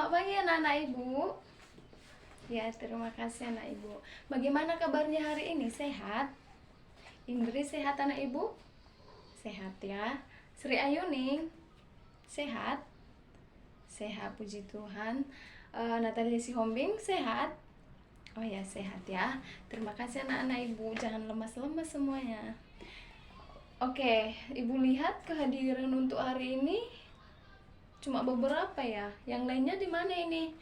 Selamat pagi anak-anak ibu. Ya, terima kasih anak ibu. Bagaimana kabarnya hari ini? Sehat? Indri sehat anak ibu? Sehat ya. Sri Ayuning sehat? Sehat, puji Tuhan. Natalia Sihombing sehat? Oh ya, sehat ya. Terima kasih anak-anak ibu. Jangan lemas-lemas semuanya. Oke, ibu lihat kehadiran untuk hari ini cuma beberapa ya. Yang lainnya di mana ini?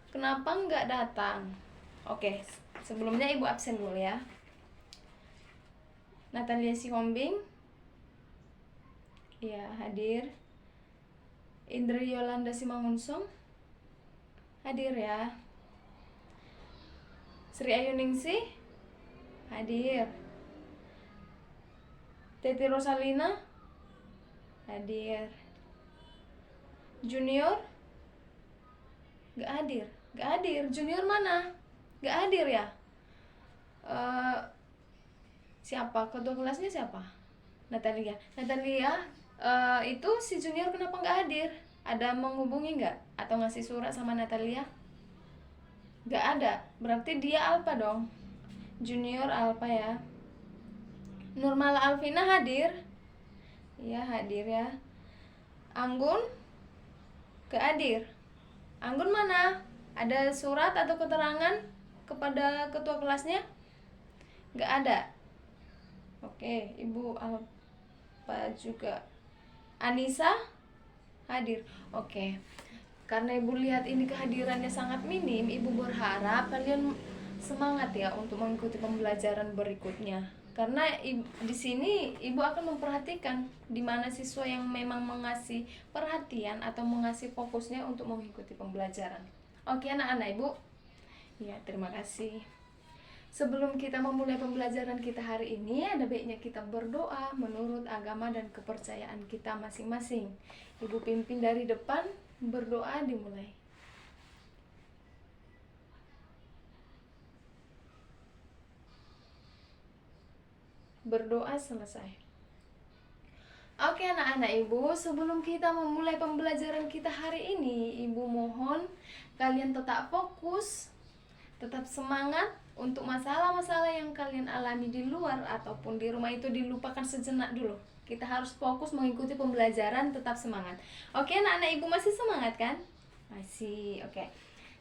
Kenapa nggak datang? Oke, sebelumnya ibu absen dulu ya. Natalia Sihombing, ya hadir. Indri Yolanda Simangunsong, hadir ya. Sri Ayuningsih, hadir. Teti Rosalina, hadir. Junior, nggak hadir. Nggak hadir. Junior mana? Nggak hadir ya. Siapa? Ketua kelasnya siapa? Natalia. Natalia, itu si Junior kenapa nggak hadir? Ada menghubungi nggak? Atau ngasih surat sama Natalia? Nggak ada. Berarti dia Alpha dong. Junior Alpha ya. Nurmala Alvina hadir? Ya, hadir ya. Anggun? Nggak hadir. Anggun mana? Ada surat atau keterangan kepada ketua kelasnya? Nggak ada. Oke, Ibu Alpa juga. Anissa hadir. Oke. Karena Ibu lihat ini kehadirannya sangat minim, Ibu berharap kalian semangat ya untuk mengikuti pembelajaran berikutnya. Karena di sini Ibu akan memperhatikan di mana siswa yang memang mengasih perhatian atau mengasih fokusnya untuk mengikuti pembelajaran. Oke, anak-anak Ibu. Ya, terima kasih. Sebelum kita memulai pembelajaran kita hari ini, ada baiknya kita berdoa menurut agama dan kepercayaan kita masing-masing. Ibu pimpin dari depan, berdoa dimulai. Berdoa selesai. Oke anak-anak ibu, sebelum kita memulai pembelajaran kita hari ini, ibu mohon kalian tetap fokus, tetap semangat untuk masalah-masalah yang kalian alami di luar ataupun di rumah itu dilupakan sejenak dulu. Kita harus fokus mengikuti pembelajaran, tetap semangat. Oke anak-anak ibu, masih semangat kan? Masih, oke.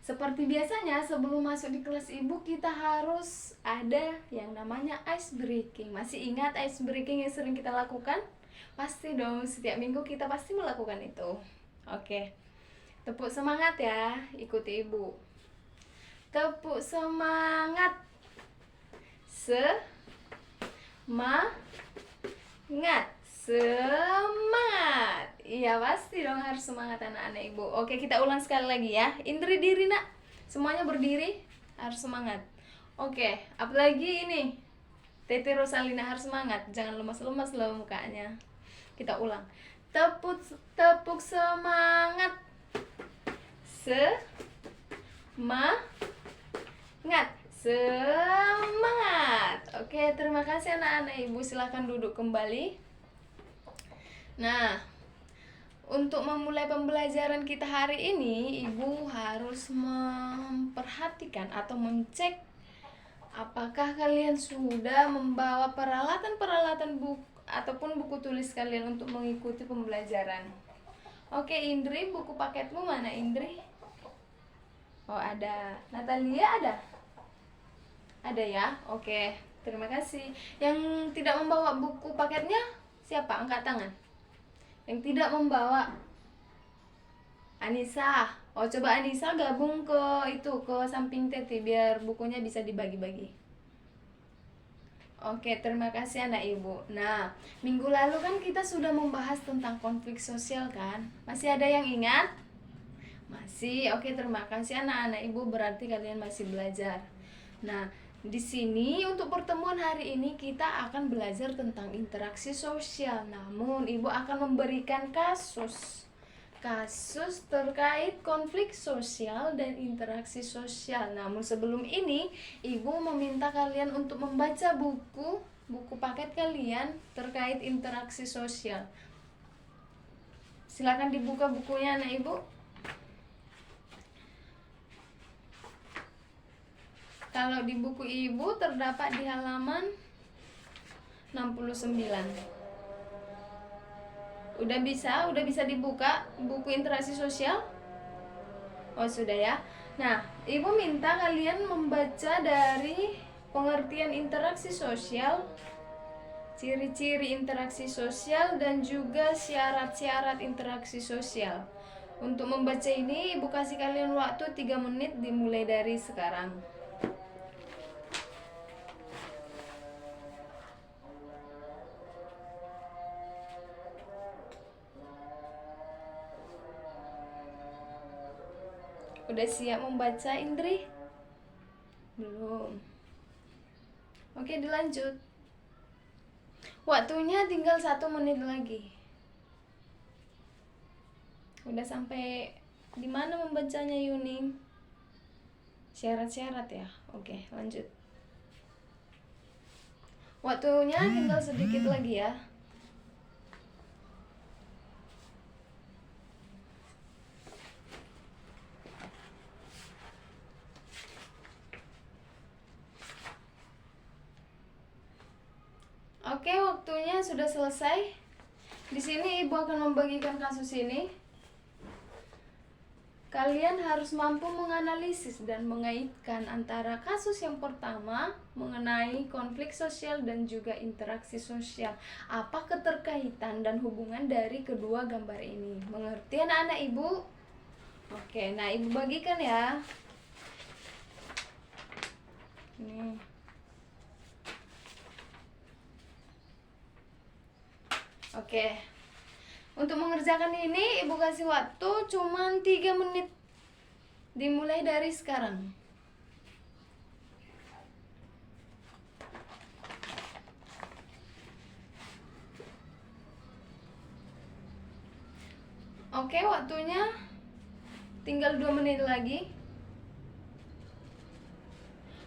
Seperti biasanya sebelum masuk di kelas ibu kita harus ada yang namanya ice breaking. Masih ingat ice breaking yang sering kita lakukan? Pasti dong, setiap minggu kita pasti melakukan itu. Oke, tepuk semangat ya, ikuti ibu. Tepuk semangat. Semangat. Semangat. Iya pasti dong harus semangat anak-anak ibu. Oke, kita ulang sekali lagi ya. Indri diri nak. Semuanya berdiri. Harus semangat. Oke, apalagi ini. Teti Rosalina harus semangat. Jangan lemas-lemas loh mukanya. Kita ulang. Tepuk semangat. Semangat. Oke, terima kasih anak-anak ibu. Silahkan duduk kembali. Nah, untuk memulai pembelajaran kita hari ini, ibu harus memperhatikan atau mengecek apakah kalian sudah membawa peralatan-peralatan buku ataupun buku tulis kalian untuk mengikuti pembelajaran. Oke, Indri, buku paketmu mana Indri? Oh, ada. Natalia ada? Ada ya? Oke, terima kasih. Yang tidak membawa buku paketnya siapa? Angkat tangan. Yang tidak membawa. Anissa. Oh, coba Anissa gabung ke samping Teti biar bukunya bisa dibagi-bagi. Oke, terima kasih anak ibu. Nah, minggu lalu kan kita sudah membahas tentang konflik sosial kan? Masih ada yang ingat? Masih. Oke, terima kasih anak-anak ibu, berarti kalian masih belajar. Nah, di sini untuk pertemuan hari ini kita akan belajar tentang interaksi sosial. Namun ibu akan memberikan kasus terkait konflik sosial dan interaksi sosial. Namun sebelum ini ibu meminta kalian untuk membaca buku paket kalian terkait interaksi sosial. Silakan dibuka bukunya anak ibu. Kalau di buku ibu terdapat di halaman 69. Udah bisa dibuka buku interaksi sosial? Oh, sudah ya. Nah, ibu minta kalian membaca dari pengertian interaksi sosial, ciri-ciri interaksi sosial, dan juga syarat-syarat interaksi sosial. Untuk membaca ini, ibu kasih kalian waktu 3 menit dimulai dari sekarang. Udah siap membaca, Indri? Belum. Oke, dilanjut. Waktunya tinggal 1 menit lagi. Udah sampai di mana membacanya, Yuning? Syarat-syarat ya. Oke, lanjut. Waktunya tinggal sedikit lagi ya. Oke, waktunya sudah selesai. Di sini ibu akan membagikan kasus ini. Kalian harus mampu menganalisis dan mengaitkan antara kasus yang pertama mengenai konflik sosial dan juga interaksi sosial. Apa keterkaitan dan hubungan dari kedua gambar ini? Mengerti anak-anak ibu? Oke, nah ibu bagikan ya. Nih. Oke. Untuk mengerjakan ini ibu kasih waktu cuma 3 menit. Dimulai dari sekarang. Oke, waktunya tinggal 2 menit lagi.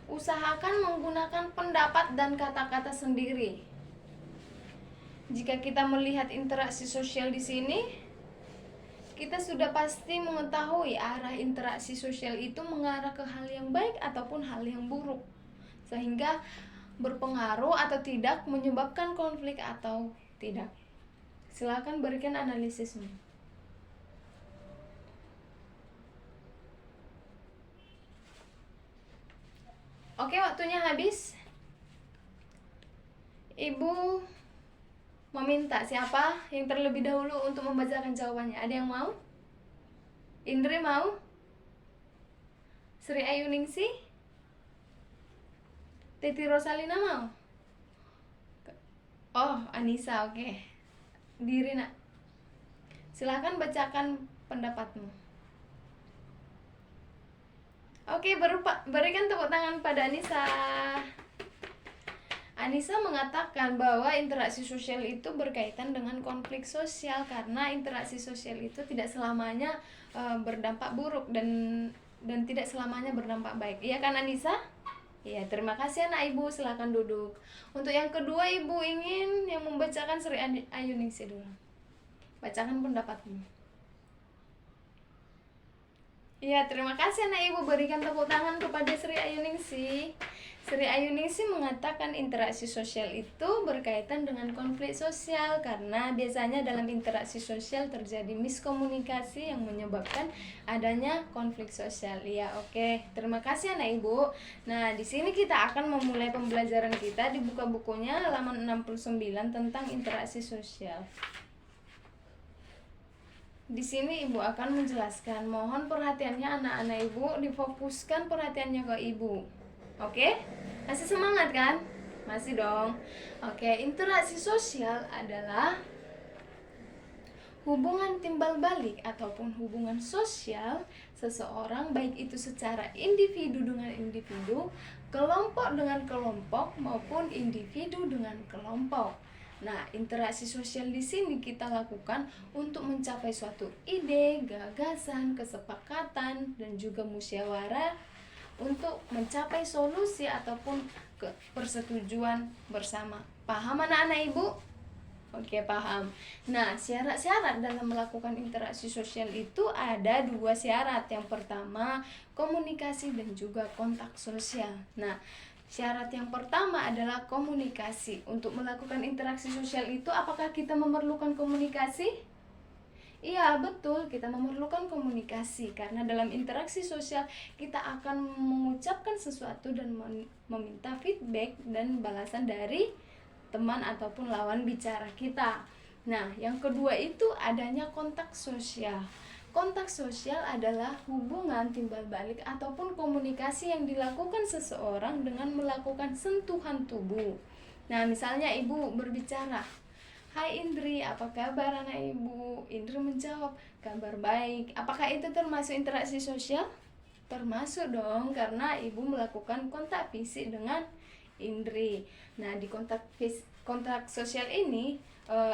Usahakan menggunakan pendapat dan kata-kata sendiri. Jika kita melihat interaksi sosial di sini, kita sudah pasti mengetahui arah interaksi sosial itu mengarah ke hal yang baik ataupun hal yang buruk, sehingga berpengaruh atau tidak, menyebabkan konflik atau tidak. Silakan berikan analisisnya. Oke, waktunya habis. Ibu meminta siapa yang terlebih dahulu untuk membacakan jawabannya. Ada yang mau? Indri mau? Sri Ayuningsi? Titi Rosalina mau? Oh, Anissa, oke. Diri nak. Silahkan bacakan pendapatmu. Oke, berikan tepuk tangan pada Anissa. Anissa mengatakan bahwa interaksi sosial itu berkaitan dengan konflik sosial karena interaksi sosial itu tidak selamanya berdampak buruk dan tidak selamanya berdampak baik. Iya kan Anissa? Iya, terima kasih anak ibu, silakan duduk. Untuk yang kedua ibu ingin yang membacakan Sri Ayuningsi dulu. Bacakan pendapatmu. Iya, terima kasih anak ibu, berikan tepuk tangan kepada Sri Ayuningsi. Sri Ayuningsi mengatakan interaksi sosial itu berkaitan dengan konflik sosial karena biasanya dalam interaksi sosial terjadi miskomunikasi yang menyebabkan adanya konflik sosial. Ya, oke. Terima kasih anak ibu. Nah, di sini kita akan memulai pembelajaran kita di buku-bukunya halaman 69 tentang interaksi sosial. Di sini ibu akan menjelaskan. Mohon perhatiannya anak-anak ibu, difokuskan perhatiannya ke ibu. Oke? Masih semangat kan? Masih dong. Oke, interaksi sosial adalah hubungan timbal balik ataupun hubungan sosial seseorang, baik itu secara individu dengan individu, kelompok dengan kelompok, maupun individu dengan kelompok. Nah, interaksi sosial di sini kita lakukan untuk mencapai suatu ide, gagasan, kesepakatan, dan juga musyawarah untuk mencapai solusi ataupun persetujuan bersama. Paham anak-anak ibu? Oke, paham. Nah, syarat-syarat dalam melakukan interaksi sosial itu ada dua syarat. Yang pertama, komunikasi dan juga kontak sosial. Nah, syarat yang pertama adalah komunikasi. Untuk melakukan interaksi sosial itu, apakah kita memerlukan komunikasi? Iya, betul, kita memerlukan komunikasi karena dalam interaksi sosial kita akan mengucapkan sesuatu dan meminta feedback dan balasan dari teman ataupun lawan bicara kita. Nah, yang kedua itu adanya kontak sosial. Kontak sosial adalah hubungan timbal balik ataupun komunikasi yang dilakukan seseorang dengan melakukan sentuhan tubuh. Nah, misalnya ibu berbicara, "Hai Indri, apa kabar anak ibu?" Indri menjawab, "Kabar baik." Apakah itu termasuk interaksi sosial? Termasuk dong, karena ibu melakukan kontak fisik dengan Indri. Nah, di kontak sosial ini,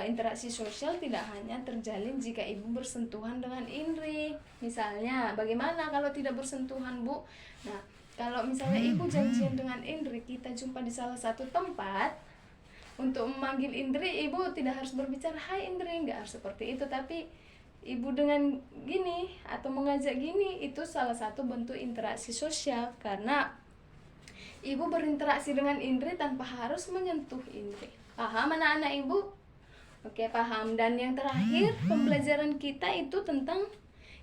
interaksi sosial tidak hanya terjalin jika ibu bersentuhan dengan Indri. Misalnya, bagaimana kalau tidak bersentuhan, Bu? Nah, kalau misalnya ibu janjian dengan Indri, kita jumpa di salah satu tempat. Untuk memanggil Indri, ibu tidak harus berbicara, "Hai Indri," nggak harus seperti itu, tapi ibu dengan gini atau mengajak gini, itu salah satu bentuk interaksi sosial karena ibu berinteraksi dengan Indri tanpa harus menyentuh Indri. Paham anak-anak ibu? Oke, paham. Dan yang terakhir, pembelajaran kita itu tentang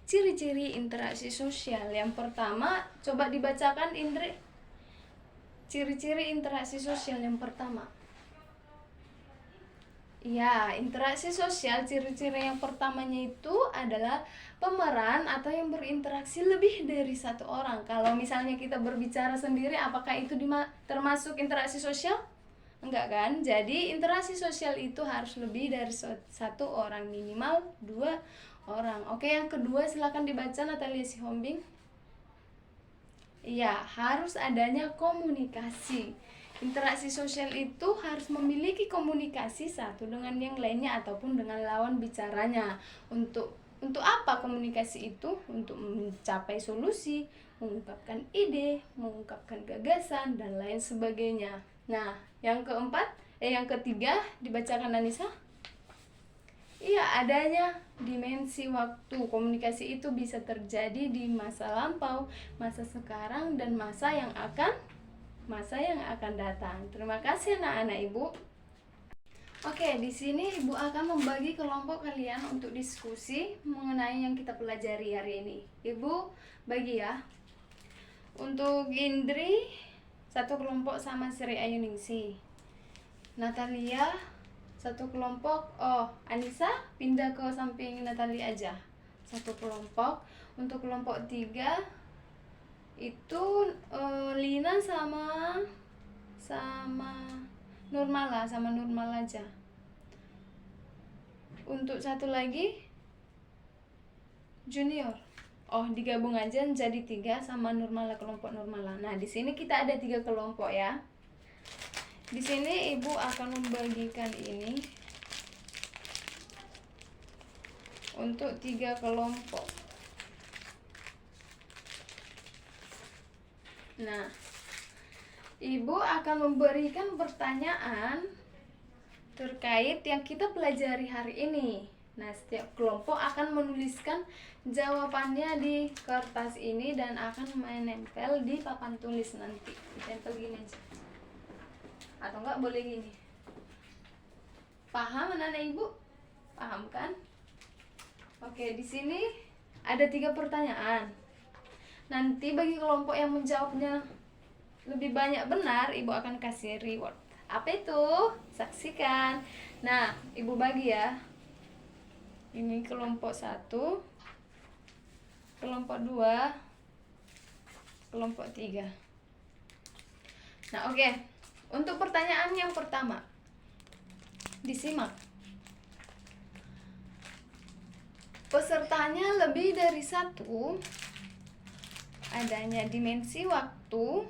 ciri-ciri interaksi sosial. Yang pertama, coba dibacakan Indri. Ciri-ciri interaksi sosial yang pertama. Ya, interaksi sosial, ciri-ciri yang pertamanya itu adalah pemeran atau yang berinteraksi lebih dari satu orang. Kalau misalnya kita berbicara sendiri, apakah itu termasuk interaksi sosial? Enggak kan? Jadi interaksi sosial itu harus lebih dari satu orang, minimal 2 orang. Oke, yang kedua silakan dibaca Natalia Sihombing. Iya, harus adanya komunikasi. Interaksi sosial itu harus memiliki komunikasi satu dengan yang lainnya ataupun dengan lawan bicaranya. Untuk apa komunikasi itu? Untuk mencapai solusi, mengungkapkan ide, mengungkapkan gagasan dan lain sebagainya. Nah, yang ketiga dibacakan Anissa. Iya, adanya dimensi waktu. Komunikasi itu bisa terjadi di masa lampau, masa sekarang, dan masa yang akan datang. Terima kasih anak-anak ibu. Oke, di sini ibu akan membagi kelompok kalian untuk diskusi mengenai yang kita pelajari hari ini. Ibu bagi ya. Untuk Indri satu kelompok sama Sri Ayuningsi. Natalia satu kelompok. Anissa pindah ke samping Natalia aja. Satu kelompok. Untuk kelompok 3 itu Lina sama Nurmala aja. Untuk satu lagi Junior. Digabung aja jadi 3 sama Nurmala, kelompok Nurmala. Nah, di sini kita ada 3 kelompok ya. Di sini ibu akan membagikan ini untuk 3 kelompok. Nah, ibu akan memberikan pertanyaan terkait yang kita pelajari hari ini. Nah, setiap kelompok akan menuliskan jawabannya di kertas ini dan akan menempel di papan tulis nanti. Ditempel gini aja. Atau enggak boleh gini. Paham anak-anak ibu? Paham kan? Oke, di sini ada 3 pertanyaan. Nanti bagi kelompok yang menjawabnya lebih banyak benar, ibu akan kasih reward. Apa itu? Saksikan. Nah, ibu bagi ya. Ini kelompok 1, kelompok 2, kelompok 3. Nah, oke. Untuk pertanyaan yang pertama, disimak. Pesertanya lebih dari 1, adanya dimensi waktu,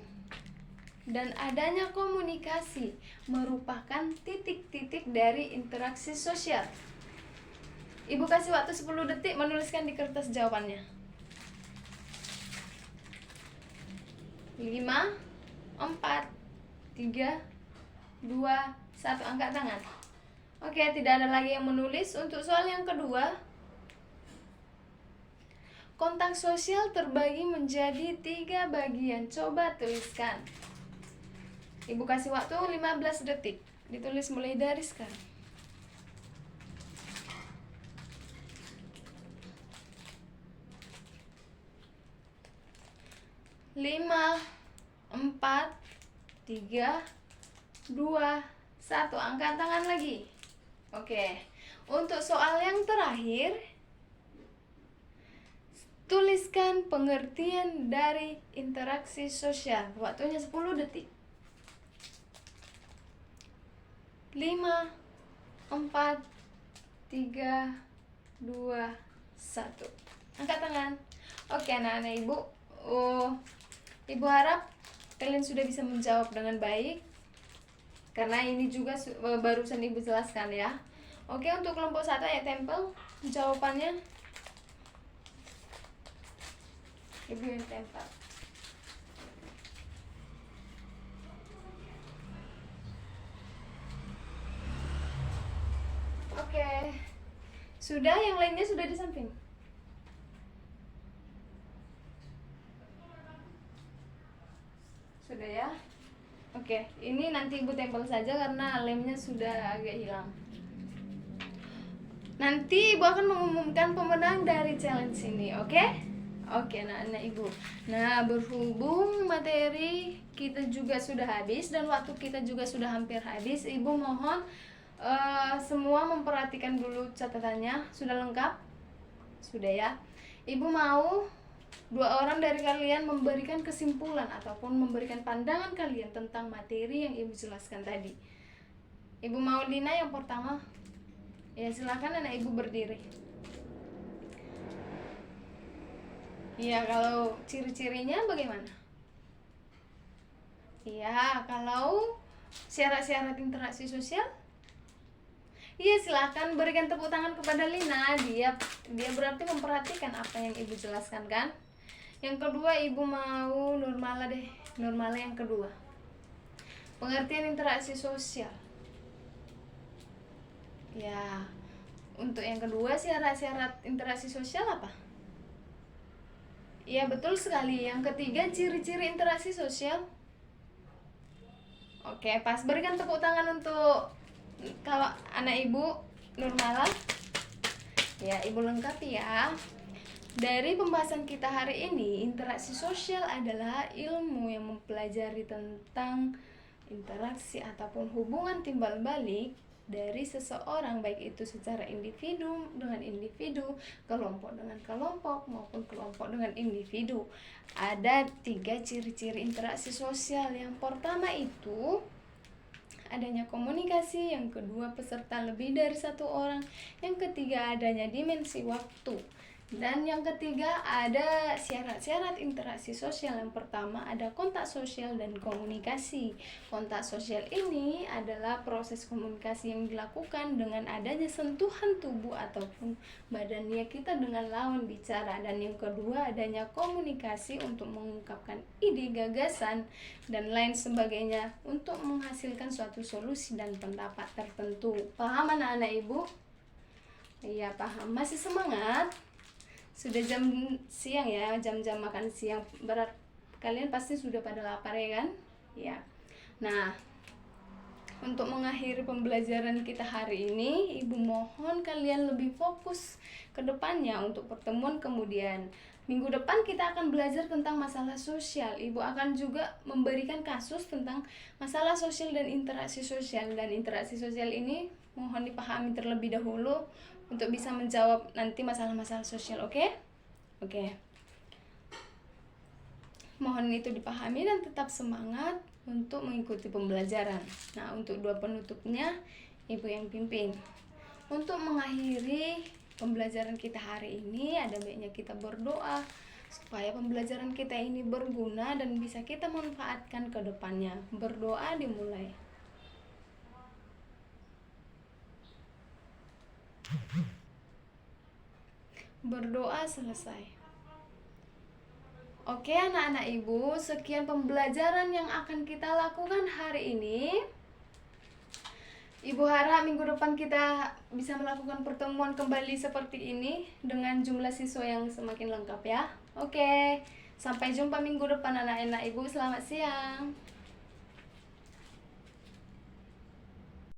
dan adanya komunikasi merupakan titik-titik dari interaksi sosial. Ibu kasih waktu 10 detik menuliskan di kertas jawabannya. 5, 4, 3, 2, 1. Angkat tangan. Oke, tidak ada lagi yang menulis. Untuk soal yang kedua, kontak sosial terbagi menjadi 3 bagian. Coba tuliskan. Ibu kasih waktu 15 detik. Ditulis mulai dari sekarang. 5, 4, 3, 2, 1. Angkat tangan lagi. Oke. Untuk soal yang terakhir, tuliskan pengertian dari interaksi sosial. Waktunya 10 detik. 5, 4, 3, 2, 1. Angkat tangan. Oke, anak-anak ibu. Ibu harap kalian sudah bisa menjawab dengan baik, karena ini juga barusan ibu jelaskan ya. Oke, untuk kelompok 1 ya, tempel jawabannya. Ibu yang tempel. Oke. Sudah, yang lainnya sudah di samping. Sudah ya. Oke, ini nanti ibu tempel saja karena lemnya sudah agak hilang. Nanti ibu akan mengumumkan pemenang dari challenge ini, oke? Oke, anak-anak ibu. Nah, berhubung materi kita juga sudah habis dan waktu kita juga sudah hampir habis, ibu mohon semua memperhatikan dulu catatannya. Sudah lengkap? Sudah ya. Ibu mau 2 orang dari kalian memberikan kesimpulan ataupun memberikan pandangan kalian tentang materi yang ibu jelaskan tadi. Ibu mau Lina yang pertama. Ya, silakan anak ibu berdiri. Iya, kalau ciri-cirinya bagaimana? Iya, kalau syarat-syarat interaksi sosial? Iya, silakan berikan tepuk tangan kepada Lina. Dia berarti memperhatikan apa yang ibu jelaskan kan? Yang kedua ibu mau Nurmala deh. Nurmala yang kedua. Pengertian interaksi sosial. Ya, untuk yang kedua syarat-syarat interaksi sosial apa? Iya, betul sekali. Yang ketiga ciri-ciri interaksi sosial. Oke, pas. Berikan tepuk tangan untuk kalau anak ibu Nurmala. Ya, ibu lengkapi ya. Dari pembahasan kita hari ini, interaksi sosial adalah ilmu yang mempelajari tentang interaksi ataupun hubungan timbal balik dari seseorang, baik itu secara individu dengan individu, kelompok dengan kelompok, maupun kelompok dengan individu. Ada 3 ciri-ciri interaksi sosial. Yang pertama itu adanya komunikasi, yang kedua peserta lebih dari 1 orang, yang ketiga adanya dimensi waktu. Dan yang ketiga ada syarat-syarat interaksi sosial. Yang pertama ada kontak sosial dan komunikasi. Kontak sosial ini adalah proses komunikasi yang dilakukan dengan adanya sentuhan tubuh ataupun badannya kita dengan lawan bicara. Dan yang kedua adanya komunikasi untuk mengungkapkan ide, gagasan, dan lain sebagainya untuk menghasilkan suatu solusi dan pendapat tertentu. Paham anak-anak ibu? Iya, paham. Masih semangat? Sudah jam siang ya, jam-jam makan siang. Berat kalian pasti sudah pada lapar ya kan? Ya. Nah, untuk mengakhiri pembelajaran kita hari ini, ibu mohon kalian lebih fokus ke depannya untuk pertemuan kemudian. Minggu depan kita akan belajar tentang masalah sosial. Ibu akan juga memberikan kasus tentang masalah sosial dan interaksi sosial. Dan interaksi sosial ini mohon dipahami terlebih dahulu untuk bisa menjawab nanti masalah-masalah sosial, oke? Oke. Mohon itu dipahami dan tetap semangat untuk mengikuti pembelajaran. Nah, untuk 2 penutupnya, ibu yang pimpin. Untuk mengakhiri pembelajaran kita hari ini, ada baiknya kita berdoa supaya pembelajaran kita ini berguna dan bisa kita manfaatkan ke depannya. Berdoa dimulai. Berdoa selesai. Oke anak-anak ibu, sekian pembelajaran yang akan kita lakukan hari ini. Ibu harap minggu depan kita bisa melakukan pertemuan kembali seperti ini dengan jumlah siswa yang semakin lengkap ya. Oke, sampai jumpa minggu depan anak-anak. Ibu selamat siang.